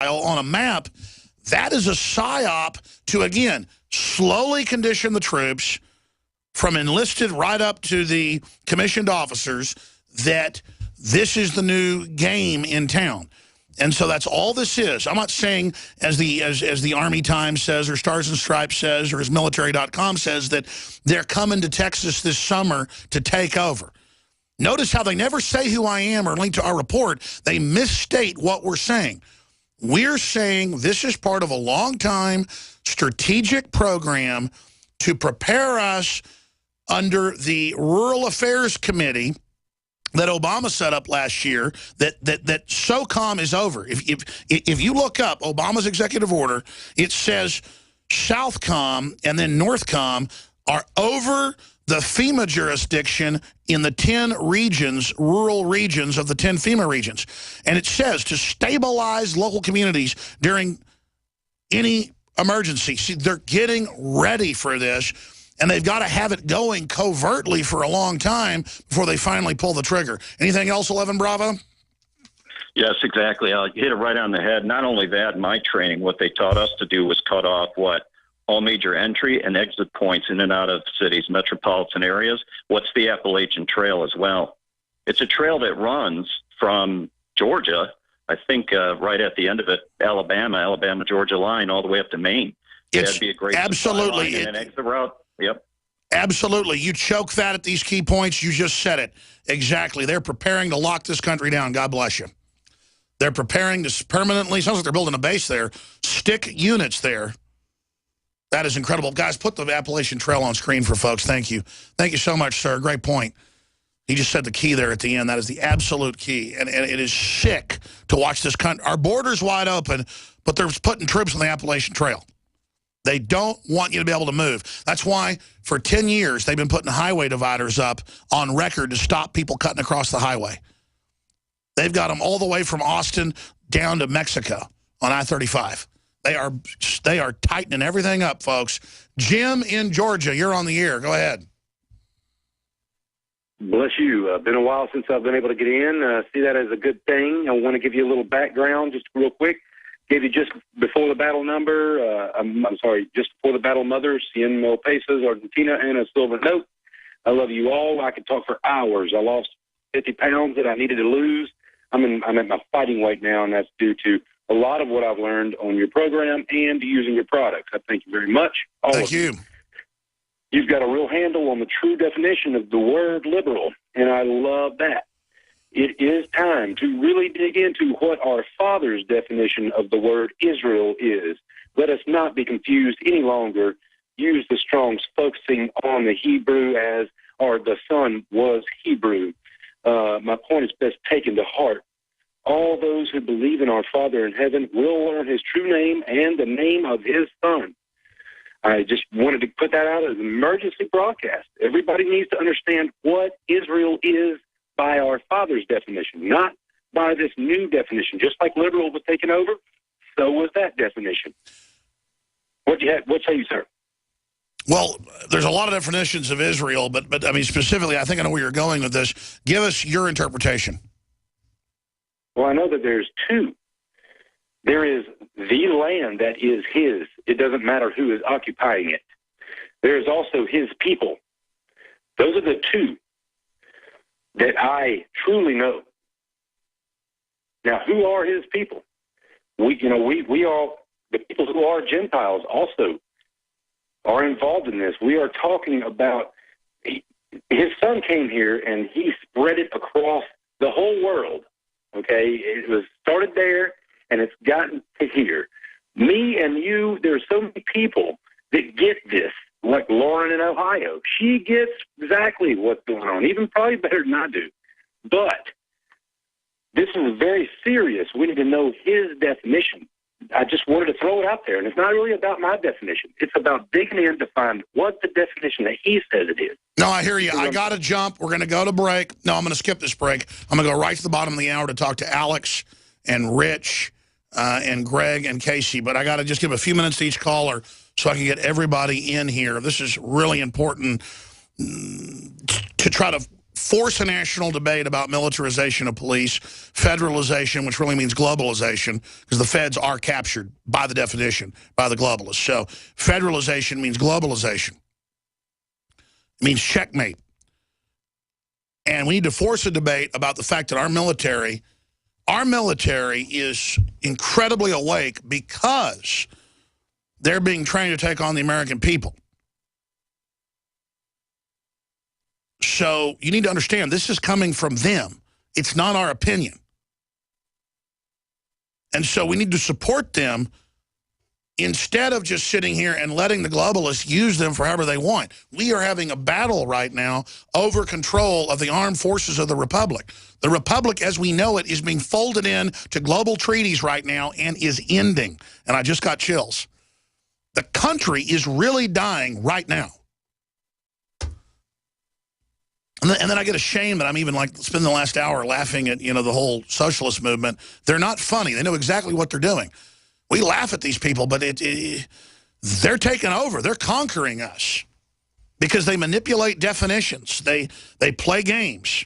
on a map, that is a psyop to, again, slowly condition the troops from enlisted right up to the commissioned officers that this is the new game in town. And so that's all this is. I'm not saying, as the Army Times says, or Stars and Stripes says, or as military.com says, that they're coming to Texas this summer to take over. Notice how they never say who I am or link to our report. They misstate what we're saying. We're saying this is part of a long-time strategic program to prepare us under the Rural Affairs Committee that Obama set up last year, that SOCOM is over. If you look up Obama's executive order, it says Southcom and then Northcom are over the FEMA jurisdiction in the 10 regions, rural regions of the 10 FEMA regions. And it says to stabilize local communities during any emergency. See, they're getting ready for this, and they've got to have it going covertly for a long time before they finally pull the trigger. Anything else, 11 Bravo? Yes, exactly. You hit it right on the head. Not only that, my training, what they taught us to do was cut off all major entry and exit points in and out of cities, metropolitan areas. What's the Appalachian Trail as well? It's a trail that runs from Georgia, I think right at the end of it, Alabama-Georgia line, all the way up to Maine. That'd be a great absolutely and an exit route. Yep. Absolutely. You choke that at these key points. You just said it. Exactly. They're preparing to lock this country down. God bless you. They're preparing to permanently, sounds like they're building a base there, stick units there. That is incredible. Guys, put the Appalachian Trail on screen for folks. Thank you. Thank you so much, sir. Great point. He just said the key there at the end. That is the absolute key. And it is sick to watch this country. Our border's wide open, but they're putting troops on the Appalachian Trail. They don't want you to be able to move. That's why for 10 years they've been putting highway dividers up on record to stop people cutting across the highway. They've got them all the way from Austin down to Mexico on I-35. They are tightening everything up, folks. Jim in Georgia, you're on the air. Go ahead. Bless you. Been a while since I've been able to get in. See that as a good thing. I want to give you a little background just real quick. Gave you just before the battle number, just before the battle mother, 100 mil pesos, Argentina, and a silver note. I love you all. I could talk for hours. I lost 50 pounds that I needed to lose. I'm at my fighting weight now, and that's due to a lot of what I've learned on your program and using your products. I thank you very much. Thank you. You've got a real handle on the true definition of the word liberal, and I love that. It is time to really dig into what our Father's definition of the word Israel is. Let us not be confused any longer. Use the Strong's focusing on the Hebrew as, or the Son was Hebrew. My point is best taken to heart. All those who believe in our Father in heaven will learn his true name and the name of his Son. I just wanted to put that out as an emergency broadcast. Everybody needs to understand what Israel is by our Father's definition, not by this new definition. Just like liberal was taken over, so was that definition. What say you, sir? Well, there's a lot of definitions of Israel, but I mean, specifically, I think I know where you're going with this. Give us your interpretation. Well, I know that there's two. There is the land that is his. It doesn't matter who is occupying it. There is also his people. Those are the two that I truly know. Now, who are his people? We are the people who are Gentiles also are involved in this. We are talking about his Son came here and he spread it across the whole world. Okay, it was started there and it's gotten to here. Me and you, there's so many people that get this, like Lauren in Ohio. She gets exactly what's going on, even probably better than I do. But this is very serious. We need to know his definition. I just wanted to throw it out there, and it's not really about my definition. It's about digging in to find what the definition that he says it is. No, I hear you. I got to jump. We're going to go to break. No, I'm going to skip this break. I'm going to go right to the bottom of the hour to talk to Alex and Rich and Greg and Casey. But I got to just give a few minutes to each caller so I can get everybody in here. This is really important to try to force a national debate about militarization of police, federalization, which really means globalization, because the feds are captured by the definition, by the globalists. So federalization means globalization. It means checkmate. And we need to force a debate about the fact that our military is incredibly awake because they're being trained to take on the American people. So you need to understand, this is coming from them. It's not our opinion. And so we need to support them instead of just sitting here and letting the globalists use them for however they want. We are having a battle right now over control of the armed forces of the Republic. The Republic, as we know it, is being folded in to global treaties right now and is ending. And I just got chills. The country is really dying right now. And then I get ashamed that I'm even like spending the last hour laughing at, the whole socialist movement. They're not funny. They know exactly what they're doing. We laugh at these people, but they're taking over. They're conquering us because they manipulate definitions. They play games.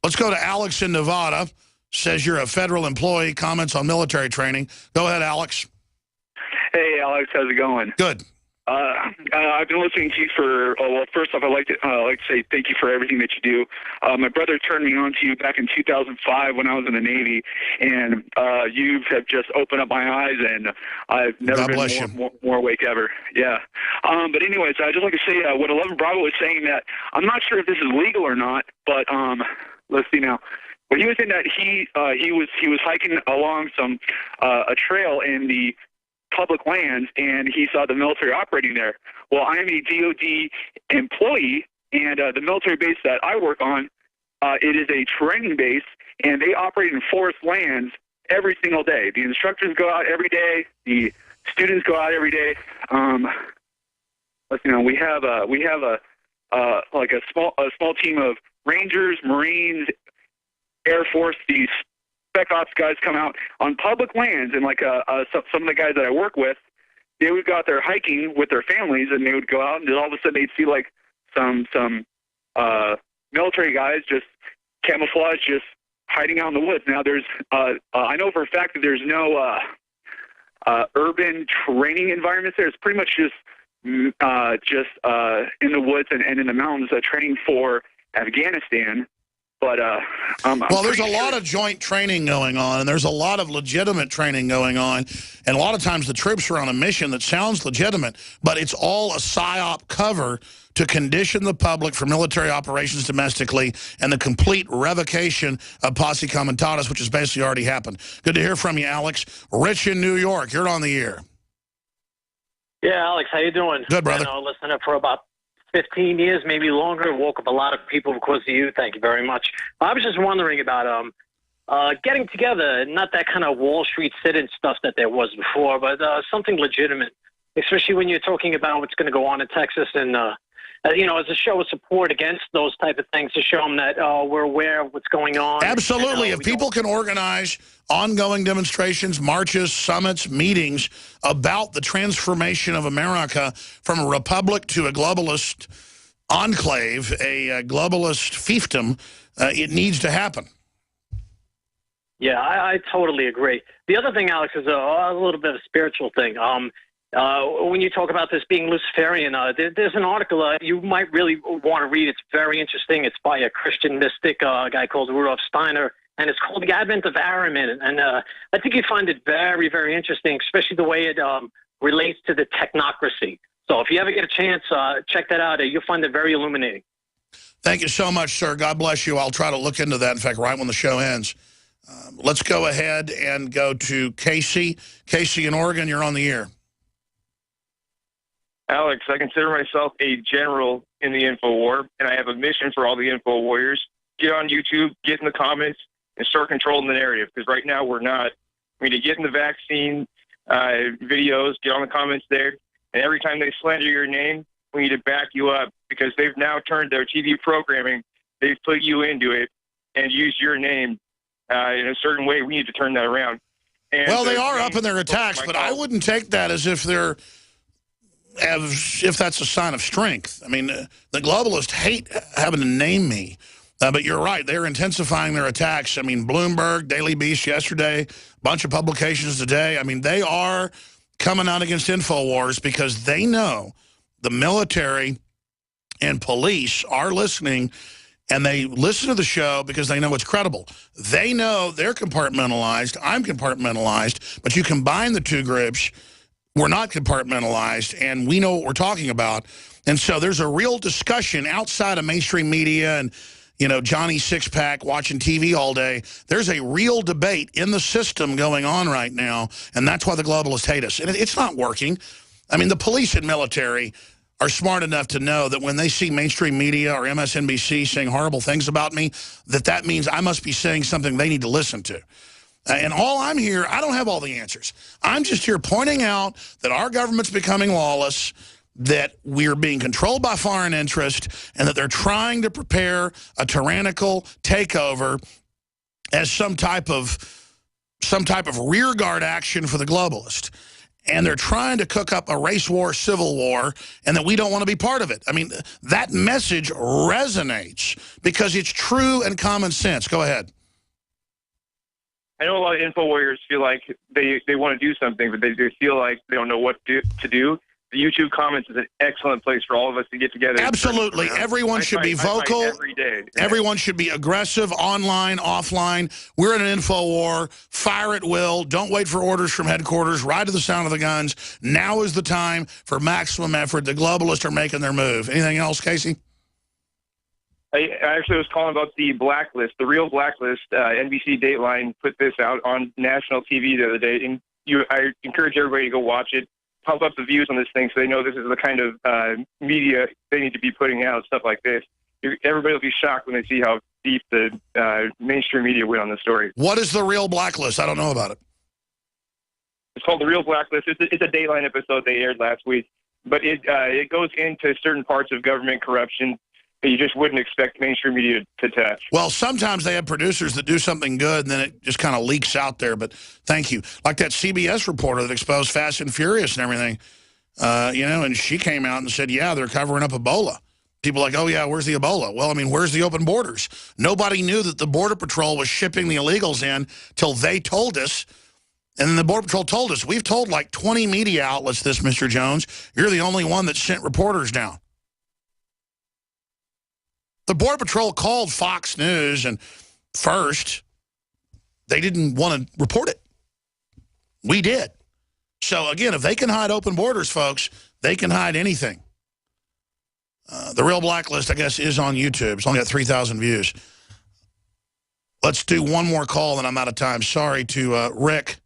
Let's go to Alex in Nevada. Says you're a federal employee. Comments on military training. Go ahead, Alex. Hey, Alex. How's it going? Good. I've been listening to you for, well, first off, I'd like to say thank you for everything that you do. My brother turned me on to you back in 2005 when I was in the Navy, and you have just opened up my eyes, and I've never been more awake ever. Yeah. But anyways, I'd just like to say what 11 Bravo was saying, that I'm not sure if this is legal or not, but let's see now. But he was saying that he was hiking along a trail in the public lands, and he saw the military operating there. Well, I am a DOD employee, and the military base that I work on, it is a training base, and they operate in forest lands every single day. The instructors go out every day. The students go out every day. We have a small team of Rangers, Marines, Air Force. These Spec Ops guys come out on public lands, and some of the guys that I work with, they would go out there hiking with their families, and they would go out, and all of a sudden they'd see some military guys just camouflage, just hiding out in the woods. Now there's I know for a fact that there's no urban training environments there. It's pretty much just in the woods and in the mountains, training for Afghanistan. But well, there's a lot of joint training going on, and there's a lot of legitimate training going on. And a lot of times the troops are on a mission that sounds legitimate, but it's all a PSYOP cover to condition the public for military operations domestically and the complete revocation of Posse Comitatus, which has basically already happened. Good to hear from you, Alex. Rich in New York, you're on the air. Yeah, Alex, how you doing? Good, brother. Listening for about 15 years, maybe longer. Woke up a lot of people because of you. Thank you very much. I was just wondering about getting together, not that kind of Wall Street sit-in stuff that there was before, but something legitimate, especially when you're talking about what's going to go on in Texas and, as a show of support against those type of things, to show them that we're aware of what's going on. Absolutely. If people can organize ongoing demonstrations, marches, summits, meetings about the transformation of America from a republic to a globalist enclave, a globalist fiefdom, it needs to happen. Yeah, I totally agree. The other thing, Alex, is a little bit of a spiritual thing. When you talk about this being Luciferian, there's an article you might really want to read. It's very interesting. It's by a Christian mystic, a guy called Rudolf Steiner, and it's called The Advent of Ahriman. And I think you find it very, very interesting, especially the way it relates to the technocracy. So if you ever get a chance, check that out. You'll find it very illuminating. Thank you so much, sir. God bless you. I'll try to look into that, in fact, right when the show ends. Let's go ahead and go to Casey. Casey in Oregon, you're on the air. Alex, I consider myself a general in the info war, and I have a mission for all the info warriors. Get on YouTube, get in the comments, and start controlling the narrative, because right now we're not. We need to get in the vaccine videos, get on the comments there, and every time they slander your name, we need to back you up, because they've now turned their TV programming, they've put you into it, and used your name in a certain way. We need to turn that around. And well, they are up in their attacks, but I wouldn't take that as if they're as if that's a sign of strength. I mean, the globalists hate having to name me. But you're right. They're intensifying their attacks. I mean, Bloomberg, Daily Beast yesterday, a bunch of publications today. I mean, they are coming out against InfoWars because they know the military and police are listening, and they listen to the show because they know it's credible. They know they're compartmentalized. I'm compartmentalized. But you combine the two groups, we're not compartmentalized, and we know what we're talking about. And so there's a real discussion outside of mainstream media and, you know, Johnny Six-Pack watching TV all day. There's a real debate in the system going on right now, and that's why the globalists hate us. And it's not working. I mean, the police and military are smart enough to know that when they see mainstream media or MSNBC saying horrible things about me, that means I must be saying something they need to listen to. And all I'm here, I don't have all the answers. I'm just here pointing out that our government's becoming lawless, that we're being controlled by foreign interest, and that they're trying to prepare a tyrannical takeover as some type of rearguard action for the globalist. And they're trying to cook up a race war, civil war, and that we don't want to be part of it. I mean, that message resonates because it's true and common sense. Go ahead. I know a lot of info warriors feel like they want to do something, but they feel like they don't know what to do. The YouTube comments is an excellent place for all of us to get together. Absolutely. Everyone should be vocal. Every day. Everyone should be aggressive, online, offline. We're in an info war. Fire at will. Don't wait for orders from headquarters. Ride to the sound of the guns. Now is the time for maximum effort. The globalists are making their move. Anything else, Casey? I actually was calling about the blacklist, the real blacklist. NBC Dateline put this out on national TV the other day, and I encourage everybody to go watch it. Pump up the views on this thing so they know this is the kind of media they need to be putting out, stuff like this. Everybody will be shocked when they see how deep the mainstream media went on the story. What is the real blacklist? I don't know about it. It's called The Real Blacklist. It's a Dateline episode they aired last week, but it goes into certain parts of government corruption that you just wouldn't expect mainstream media to touch. Well, sometimes they have producers that do something good, and then it just kind of leaks out there. But thank you. Like that CBS reporter that exposed Fast and Furious and everything, you know, and she came out and said, yeah, they're covering up Ebola. People are like, oh, yeah, where's the Ebola? Well, I mean, where's the open borders? Nobody knew that the Border Patrol was shipping the illegals in till they told us. And then the Border Patrol told us. We've told like 20 media outlets this, Mr. Jones. You're the only one that sent reporters down. The Border Patrol called Fox News, and first, they didn't want to report it. We did. So, again, if they can hide open borders, folks, they can hide anything. The Real Blacklist, I guess, is on YouTube. It's only got 3,000 views. Let's do one more call, and I'm out of time. Sorry to Rick.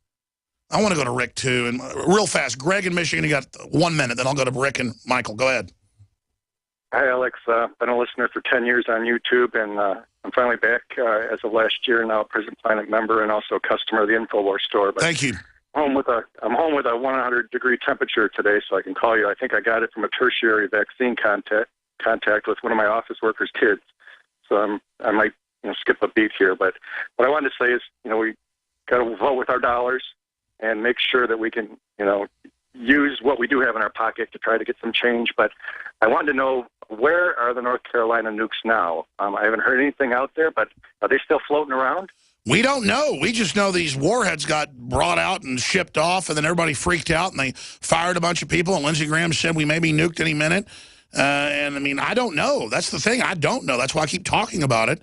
I want to go to Rick, too. And real fast, Greg in Michigan, you got 1 minute. Then I'll go to Rick and Michael. Go ahead. Hi, Alex. Been a listener for 10 years on YouTube, and I'm finally back as of last year, now a Prison Planet member and also a customer of the InfoWars store. But thank you. I'm home with a 100-degree temperature today, so I can call you. I think I got it from a tertiary vaccine contact with one of my office workers' kids. So I might skip a beat here. But what I wanted to say is, we got to vote with our dollars and make sure that we can, use what we do have in our pocket to try to get some change. But I wanted to know, where are the North Carolina nukes now? I haven't heard anything out there, but are they still floating around? We don't know. We just know these warheads got brought out and shipped off, and then everybody freaked out, and they fired a bunch of people, and Lindsey Graham said we may be nuked any minute. And, I mean, I don't know. That's the thing. I don't know. That's why I keep talking about it.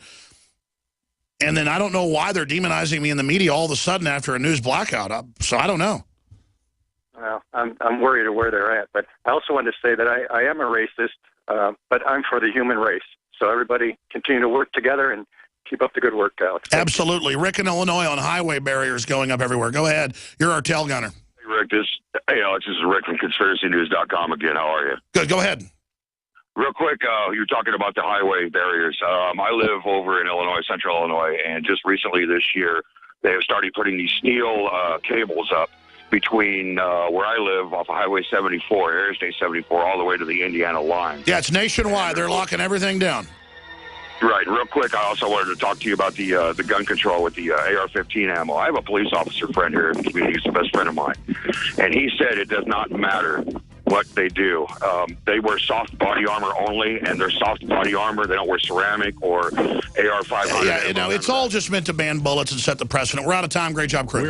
And then I don't know why they're demonizing me in the media all of a sudden after a news blackout. So I don't know. Well, I'm worried of where they're at. But I also wanted to say that I am a racist, but I'm for the human race. So everybody continue to work together and keep up the good work, Alex. Absolutely. Rick in Illinois on highway barriers going up everywhere. Go ahead. You're our tail gunner. Hey, Rick. Hey, Alex. This is Rick from ConspiracyNews.com again. How are you? Good. Go ahead. Real quick, you were talking about the highway barriers. I live over in Illinois, central Illinois, and just recently this year, they have started putting these steel cables up between where I live off of Highway 74, Interstate 74, all the way to the Indiana line. Yeah, it's nationwide. They're locking everything down. Right. Real quick, I also wanted to talk to you about the gun control with the AR-15 ammo. I have a police officer friend here in the community. He's the best friend of mine. And he said it does not matter what they do. They wear soft body armor only, and they're soft body armor. They don't wear ceramic or AR-500. Yeah, it's all just meant to ban bullets and set the precedent. We're out of time. Great job, crew.